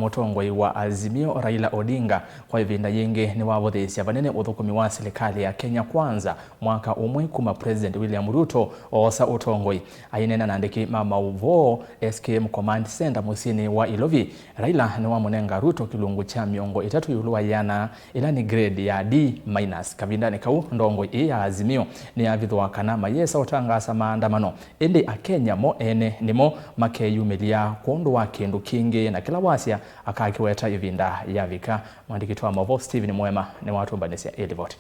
Mutongoi wa Azimio Raila Odinga kwa ivinda yingi niwavuthiisya vanene Uthukumi wa silikali ya Kenya kwanza mwaka umwe kuma President William Ruto oosa utongoi. Aineena na aandiki mauvoo SKM Command Centre musyini wa ilovi. Raila niwamunenga Ruto kilungu cha miongo itatu yuluwa yana ilani grade ya D-. Kavindani ndongoi ya Azimio niyavithua kana mayisa utangaasa maandamano. Indi Akenya mo ene nimo makeyumilia kundu wa kindu kingi na kila wasya akakiweta ivinda yavika. Mwandiki wa mauvoo Steven Mwema ni watu mbanisya ilivoti.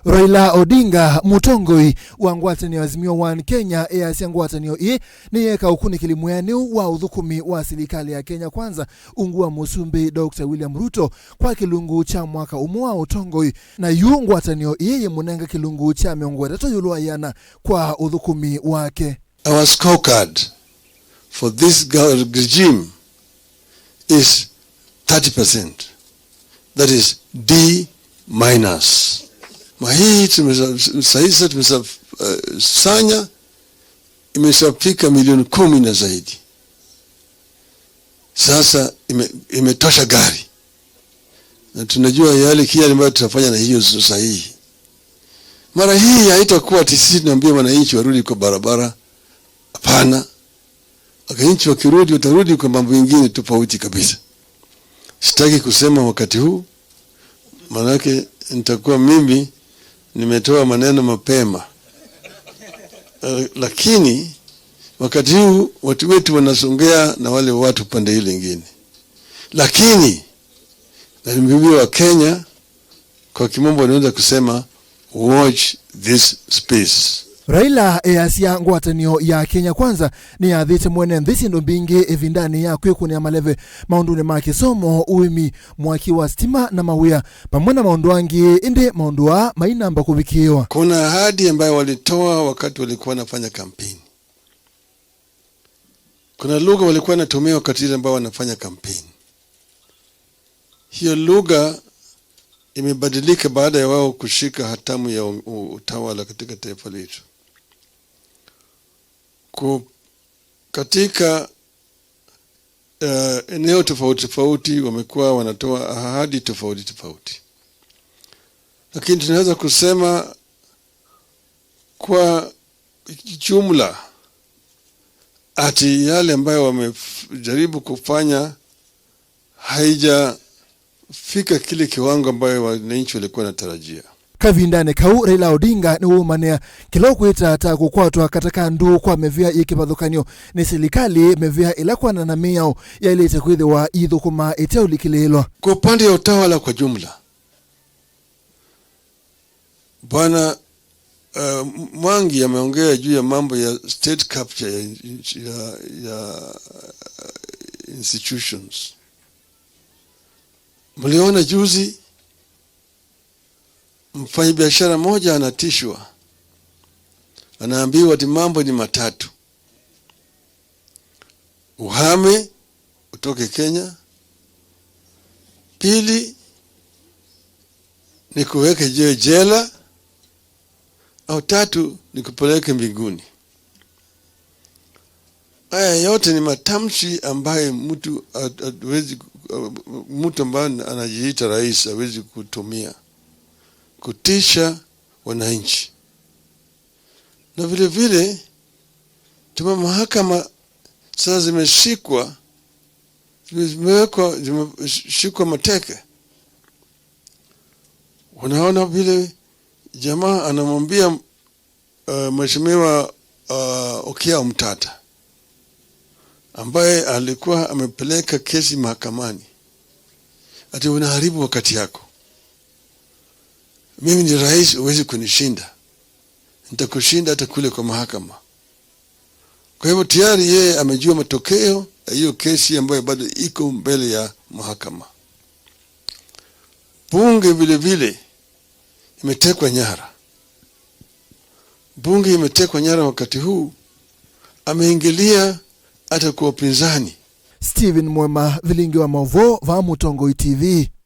Raila Odinga Mutongoi wa ngwatanio Azimio 1 Kenya easya ngwatanio ni yeka ukuni kilimwani wa Uthukumi wa silikali ya Kenya kwanza ungu wa Musumbi Dr. William Ruto kwa kilungu cha mwaka umwe wa utongoi na yu ngwatanio ye munenga kilungu cha miongo itatu yuluwa yana kwa Uthukumi wake. Our scorecard for this regime is 30%. That is D-. Mahii tumesahisa tumesafanya imeshafika milioni 10 na zaidi. Sasa imetosha gari. Na tunajua yale kile ambayo tutafanya na hiyo sahihi. Mara hii haitakuwa sisi tunaambia wananchi warudi kwa barabara. Hapana. Wananchi wakirudi watarudi kwa mambo mengine tofauti kabisa. Sitaki kusema wakati huu, manake nitakuwa mimi nimetoa maneno mapema. Lakini wakati huu watu wetu wanasongea na wale watu pande hili lingine. Lakini na mimi wa Kenya kwa kimombo wanaweza kusema watch this space. Raila easya ngwatanio ya Kenya kwanza ni athite mwene nthisi ndombingi ivindani ya kwikuni ya maleve maundune ma kisomo uimi mwaki wa stima na mawia pamwana maundu wangi indi maundu wa mainamba kubikiwa. Kuna ahadi ambayo walitoa wakati walikuwa wanafanya kampeni. Kuna lugha walikuwa wanatumia wakati ile ambao wanafanya kampeni. Hiyo lugha imebadilika baada ya wao kushika hatamu ya utawala katika taifa letu. Katika eneo tofauti wamekuwa wanatoa ahadi tofauti. Lakini tunaweza kusema kwa jumla ati yale ambayo wamejaribu kufanya haijafika kile kiwango ambayo wananchi walikuwa wanatarajia. Kavindani Raila Odinga ni umanea kila kuita ata kukwatwa kataka ndu kwa mevia ikibathukanio ni silikali mevia ila kwa na miao ya ile itakwithiwa Uthukuma iteulikililwa. Kwa upande ya utawala kwa jumla, Bwana Mwangi ameongea juu ya mambo ya state capture ya institutions. Mliona juzi mfanyabiashara moja anatishwa. Anaambiwa ati mambo ni matatu. Uhame utoke Kenya. Pili ni kuweke jela. Au tatu ni kupeleke mbinguni. Haya yote ni matamshi ambaye mtu ambaye anajiita rais hawezi kutumia kutisha wananchi. Na vile vile mahakama sasa zimeshikwa mateke. Unaona vile jamaa anamwambia mheshimiwa Okia Mtata ambaye alikuwa amepeleka kesi mahakamani, ati unaharibu wakati yako. Mimi ni rais, huwezi kunishinda. Nitakushinda hata kule kwa mahakama. Kwa hivyo tayari yeye amejua matokeo ya hiyo kesi ambayo bado iko mbele ya mahakama. Bunge vile vile imetekwa nyara. Bunge imetekwa nyara wakati huu. Ameingilia hata kwa upinzani. Steven Mwema, vilingi wa mauvoo va Mutongoi TV.